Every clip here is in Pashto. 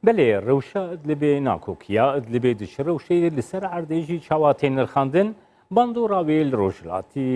بەێ ڕەوشە لەبێ ناکۆکیە لەبێ دش ڕەوشەی لەسەر عردێژی چاواتێ نرخاندن باند و ڕاوێ لە ڕۆژهڵاتی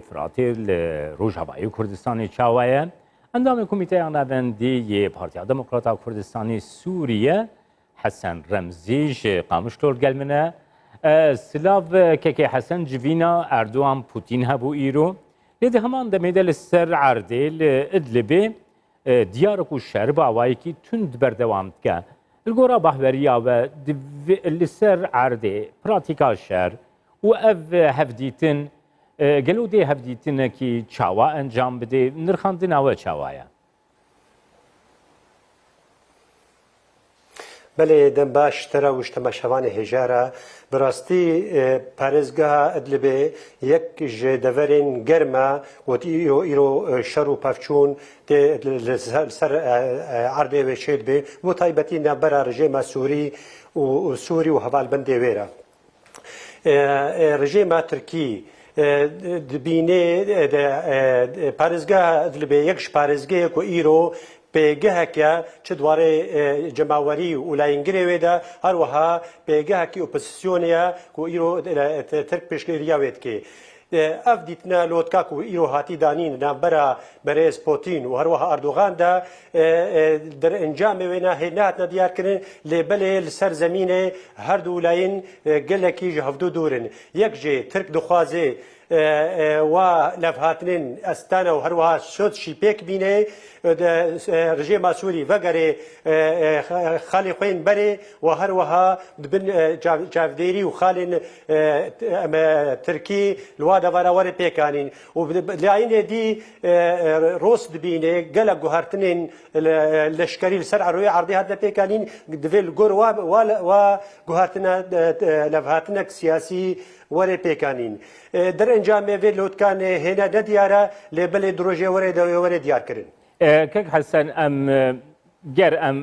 فراتێ لە ڕۆژهەبایی و کوردستانی چاوایە ئەندامی کۆمیتەیان ناوەندی پارتیا دموکراتا کوردستانی سووریە حەسەن ڕەمزیش قامشتۆر گەلمنە سلااف کەکێ حەسەن جڤینە ئەردوان پوتین هەبوو ئیرۆ لێدە هەمان دەمێدە لەسەر عردێ لە ئدلبێ دیارك و شهر باوایکی تند بردوام که الگورا بحوریه و لسر عرضه پراتیکا شهر و اف هفدیتن گلو دی هفدیتن کی چاوا انجام بده نرخاندن او چاوایا بله دم باش ترا وشتما شوان هجارة براستی پارێزگا ئەدلبێ یەک دەڤەرێن گەرمە وتی ئیرۆ شەڕ و پەفچوون لەسەر عەردێ وێچێت بێ بۆ تایبەتی نابەرە ڕژێمە سووری و هەڤالبەندێ وێرە ڕژێمە ترکی دبینێ پارێزگا ئەدلبێ یەکش پارێزگەیەک و ئیرۆ پێگەهەکە چ دوارێ جەماوەری و لایەنگرێوێدا هەروەها پێگەهەکی ئۆپۆزیسیۆنەیە و ئیرۆ ترک پێشکەریاوێت کێ ئەف دیتنە لۆتکاک و ئیرۆ هاتی دانین نامبەرە بەرێز پۆتین و هەروەها ئەردۆغاندا دەرئەنجامێوێنە هێناتنە دیارکردن لێبەلێ لەسەر زەمینێ هەردوو لایەن گەلێکی هەفتوو دوورن یەک جێ ترک دخوازێ و لەفهاتنین ئەستانە و هەروەها شۆتشی پێک بینێ ڕژێما سووری ڤەگەرێ خاڵی خوێن بەرێ و هەروەها بن چاودێری و خاڵین ترکی لوا دەڤارە وەرە پێکانین و لایەنێ دی ڕۆست دبینێ گەلە گوهارتنین لەشکەری لەسەر ئەڕۆی عەردی هاتنە پێکانین دەوێت گۆر وا گوهارتنە لەڤهاتنەک سیاسی وەرێ پێکانین دەرئەنجامێ vê لۆتکانê hêne nediyare lê bilê dirojê were diyarkirin. Kek Hesen em ger em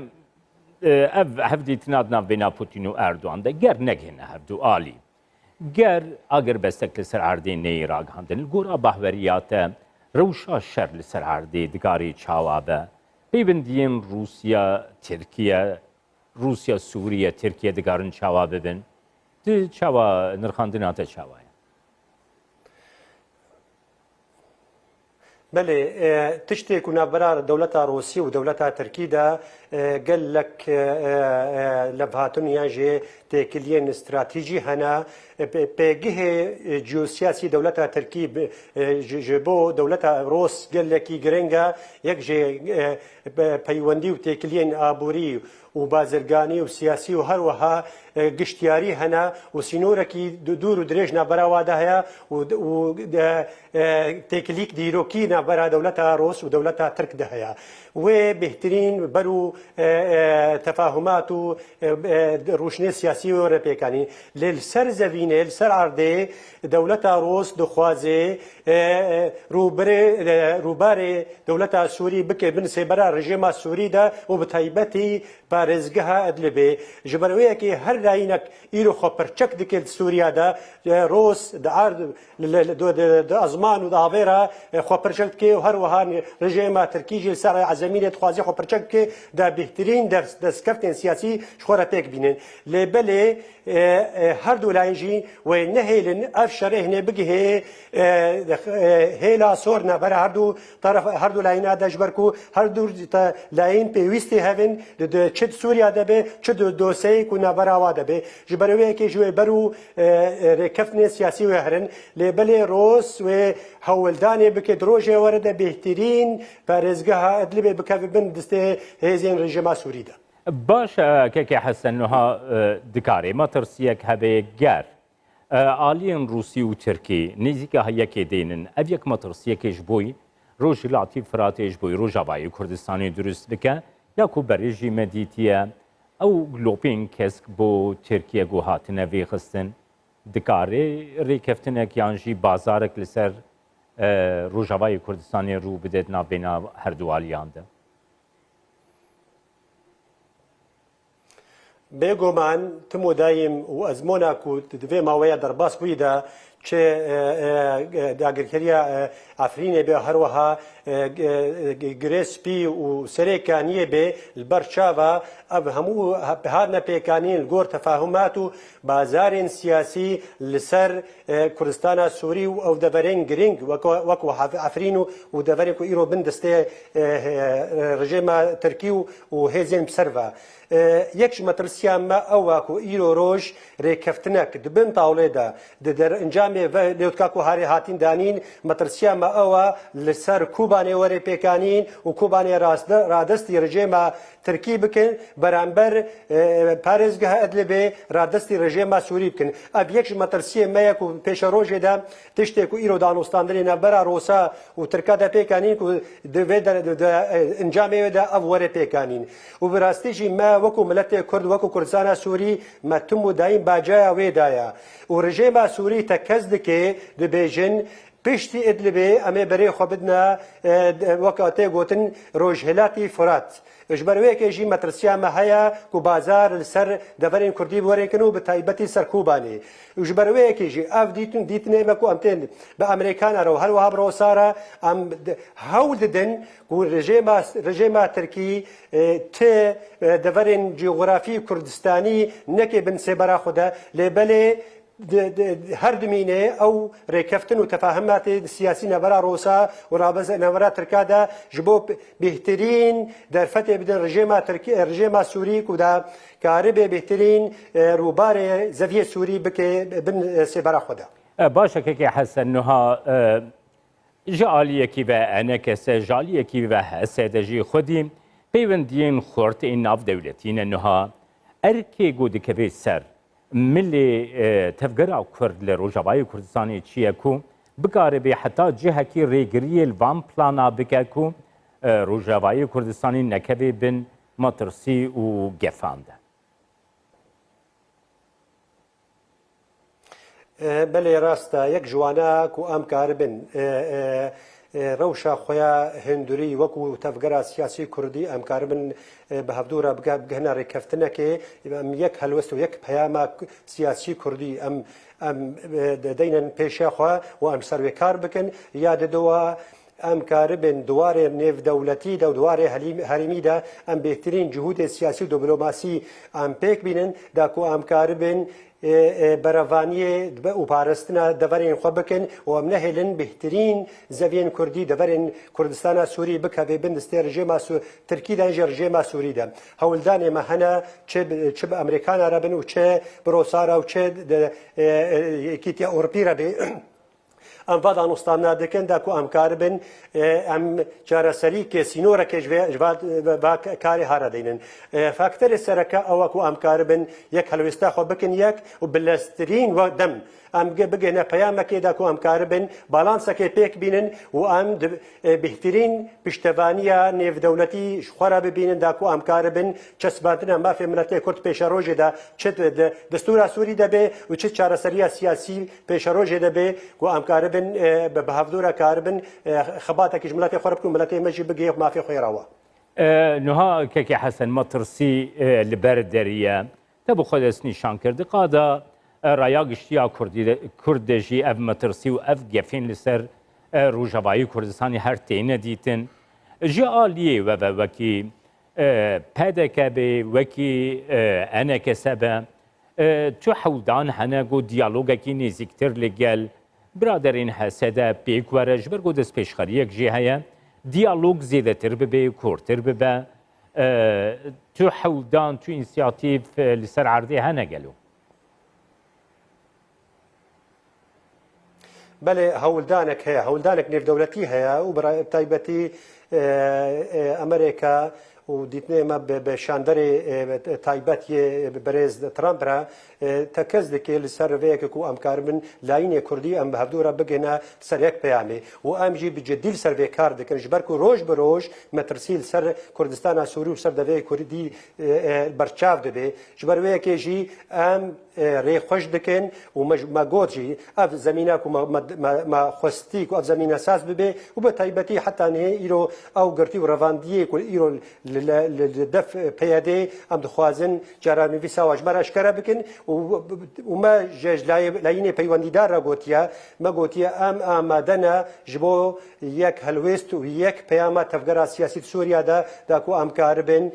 ev hevdîtina navbêna Putin û Erdogan de ger negihîne hevdû alî. Ger agir bestek li ser erdê neyê ragihandin. Gora bahweriya te rewşa şer li ser erdê digarî çawa be. Pêbindiyên Rûsya, Tirkiye, Rûsya, Sûriye, Tirkiye digarin çawa bibin. Di çawa nirxandina te çawa ye. بله تشتێک و نابەرا دەوڵەتە ڕۆسی و دەوڵەتە ترکیدا گەلک لەبهاتن یانژێ تێکیلێن استراتیژی هەنا پێگەهێ جیۆسیاسی دەوڵەتە ترکی ji بۆ دەوڵەتە ڕۆس گەلێکی گرنگە یەک ژێ پەیوەندی و تێکیلێن ئابووری و بازرگانی و سیاسی و هەروەها گشتیاری هەنا و سینۆرەکی دوور و درێژ نابەراوادا هەیە و تێکلیک دیرۆکی نابەرا دەوڵەتە ڕۆس و دەوڵەتە ترکدا هەیە وێ بهترین بەر و تەفاهمات و ڕوشنێ سیاسی وەرە پێکانی لەسەر زەڤینێ لەسەر عەردێ دەوڵەتە ڕۆس دخوازێ ڕووبارێ دەوڵەتە سووری بکێ بنسێ بەرا ڕژێما سووریدا و بەتایبەتی پارێزگەها ئەدلبێ ji ber wê yekê her layînek îro xwe pirçek dike Sûriye'da Ros di ezman û di avêra xwe pirçek dike û her wiha rejêma Tirkî jî li ser ezemînê dixwaze xwe pirçek dike da bêhtirîn destkeftên siyasî ji xwe re pêk bînin lê belê her du layên jî wê nehêlin ev şerê hinê bigihê hêla sor nebere her du layîna de ji ber ku her du layîn pêwîstî hevin çi Sûriya de bê çi doseyê ku neberawa de bê ji ber wê yekê ji wê ber û rêkeftinê siyasî wê herin lê belê Ros wê hewildanê bike di rojê were de bêhtirîn parêzgeha Idlibê bikeve bin distê hêzên rejima Sûrî de. Başa keke Hesen niha dikarê metirsiyek hebe ger aliyên Rûsî û Tirkî nêzîka heyekê dênin ev yek metirsiyekê ji boî Rojhilatî Firatê ji boî Rojavayê Kurdistanê durust bike ya ku berê jî me dîtiye ew glopên kesk bo Tirkiye got hatine vêxistin dikarê rêkeftinek yan jî bazarek li ser Rojavayê Kurdistanê rû bide navbêna her du aliyan de. بێگۆمان تم و دایم و ئەزمۆناک و دوێ ماوەیە دەرباس بوویدا چه داگرکریا افرینه به هروها گریسپی و سریکانیه به البرچاوا اب همو هادنا پیکانین گور تفاهمات و بازار سیاسی لسر کردستان سوری و دورین گرینگ وکو افرین و دورین کو ایرو بندسته رژیم ترکی و هزین بسروا یکش مترسیا ما اواکو ایرو روش ریکفتنک دبن طاوله دا در انجام و لیوتکاکو هاری هاتین دانین مترسیا ما اوا لسر کوبانه وری پیکانین و کوبانه رادستی رژیم ترکی بکن برانبر پارێزگەه ئەدلێ ڕادستی رژێما سووری بکن ئەب یەکش مەترسیە مەیەک و پێشە ڕۆژێدا تشتێک و ئیرۆ دانوستاندنێنە بەرا ڕۆسا و ترکادا پێکانین و ئەنجامێدا ئەو وەرە پێکانین و بەڕاستیژی مە وەکو ملەتێ کورد وەکو کوردستانە سووری مەتم و دایم باجایە وێدایە و رژێما سووری تە کەس دکێ دەبێژن پشتی ئەدلێ ئەمێ بەرێ خۆ بدنە وەکاتێ گوتن ڕۆژهێلاتی فرات ژبەرەوەیەکێژی مەترسیامە هەیە و بازار لەسەر دەڤەرین کوردی بوەرێکن و بە تایبەتی سەرکوبانێ ژبەرەوەیەکێژی ئەف دیتنێ بەکو ئەمتێن بە ئەمریکانەرەوە هەروەها بڕۆسارە ئەم هەوڵ ددن و رژێما ترکی تێ دەڤەرین جیۆغرافی کوردستانی نەکێ بن سێبەرا خودە لێبەلێ هەر دمینێ ئەو ڕێکەفتن و تەفاهماتی سیاسی نەبەرا ڕۆسا و نەبەرا ترکادا ji بۆ بهترین دەرفەتێ بدن رژێما سووری کودا کاربێ بهترین ڕووبارێ زەڤیە سووری بکێ بن سێبەرا خۆدا باشە کەکێ حەسەن نوها ji aliyekî ve enekese ji aliyekî ve hesede jî xwedî peywendiyên xortê nav dewletîne niha erkê got dikeve ser milê tevgera Kurd li Rojavayê Kurdistanê çi ye ku bikare be heta cihekî rêgiriyê li van plana bike ku Rojavayê Kurdistanê nekeve bin matirsî û gefan de. بەڵێ ڕاستە یەک جوانە و ئەم کار بن ڕەوشە خۆیان هندوری وەکو تەفگەرە سیاسی کوردی ئەم کار بن بە هەفتوورە بگەهنە ڕێکەفتنەکێ یەک هەلوەست و یەک پەیامە سیاسی کوردی ئەم دەدەینن پێشەخوا و ئەم سەروێ کار بکەن یا دەدەوە ئەم کارە بن دوارێ نێودەوڵەتی دە و دوارێ هەریمیدا ئەم بهترین جهودێ سیاسی و دیپلۆماسی ئەم پێک بینن داکو ئەم کارە بن بەرەڤانیە و پاراستنە دەڤەرێن خۆ بکەن و ئەم نەهێلن بهترین زەڤێن کوردی دەڤەرێن کوردستانە سووری بکەوێ بندستێ ڕژێما ترکیدا ژێ ڕژێما سووریدا هەوڵدانێمە هەنە چ بە ئەمریکانە بن و چێ بڕۆسارە و چێ یەکیتیا ئۆڕپیرە بێ ئەم دانوستانە دەکەن داکو ئەم کار بن ئەم چارەسەری کێسینۆرەکەش کاری هارە دەینن فاکتەرێ سەرەکە ئەوەکو ئەم کار بن یەک هەلوێستا خۆ بکەن یەک و بلەسترین وە دەم ئەم بگەنە پەیامەکێدا کو ئەم کار بن باڵانسەکێ پێک بینن و ئەم بهترین پشتەوانیە نێودەوڵەتی خۆرا ببینن داکو ئەم کار بن چەسباندنە مافێ ملەتێ کورد پێشە ڕۆژێدا چ دەستورە سووری دەبێ و چ چارەسەریە سیاسی پێشە ڕۆژێ دەبێ و ئەم کار بن بە هەفتوورە کار بن خەباتێکیش ملەتی خۆر بکن ملەتی مەژی بگێ مافێ خۆیراوە نها کەکی حەسەن مەترسی لەبەر دەریە تە بۆ خۆ دەست نیشان کردی قادا رایا گشتیا کردجی ev metirsî û ev gefên li ser Rojavayê Kurdistanê her têne dîtin ji aliyê we ve wekî PDKB wekî NKS be tu hewldan hene got diyalogekî nêzîktir li gel biraderên hesede pêk were ji ber got destpêşxeriyek jî heye diyalog zêdetir bibe kurtir bibe tu hewldan tu înisiyatîv li ser erdê hene gelo بەێ هەوڵدانێک هەیە هەوڵدانێک نێودەوڵەتی هەیە و تایبەتی ئەمریکا و دیتنێمە بە شاندەرێ تایبەتی بەرێز ترامپرا تەکەس دەکێ لەسەر ڕێیەکێک و ئەمکار من لاینێ کوردی ئەم بە هەفتوورە بگەنە سەر یەک پەیامێ و ئەمژی بجددی سەرێ کار دەکەن ji ber ku ڕۆژ بە ڕۆژ مەترسی سەر کوردستانە سووری و سەر دەوێ کوردی بەرچاو دەبێ ji ber wêyekêjî ئەم rêxweş dikin û me got jî ev zemîna ku me xwestî ku ev zemîne saz bibe û bi taybetî heta nihê îro ew girtî û revandiyê ku îro دف پیاده ام دخوازن جرانوی سواج مراش کرا بکن و ما جج لاینه پیوندیدار را گوتیا ما گوتیا ام آمادنا جبو یک هلوست و یک پیام تفکر سیاسی سوریا دا کو ام کاربن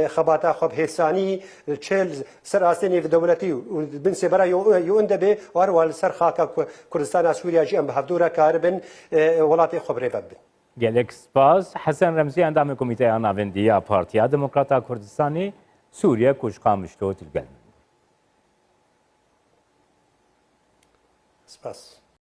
خباتا خب حسانی چل سر آستینی دولتی و بن سبرا یون دبی وار سر خاک کردستان سوریا جی ام بهدورا کاربن ولات خبره ببن gelek spas Hasan Remzi endamı komiteya navendiya Partiya Demokrata Kurdistani Suriye kuşkamıştı o tilgel. سپاس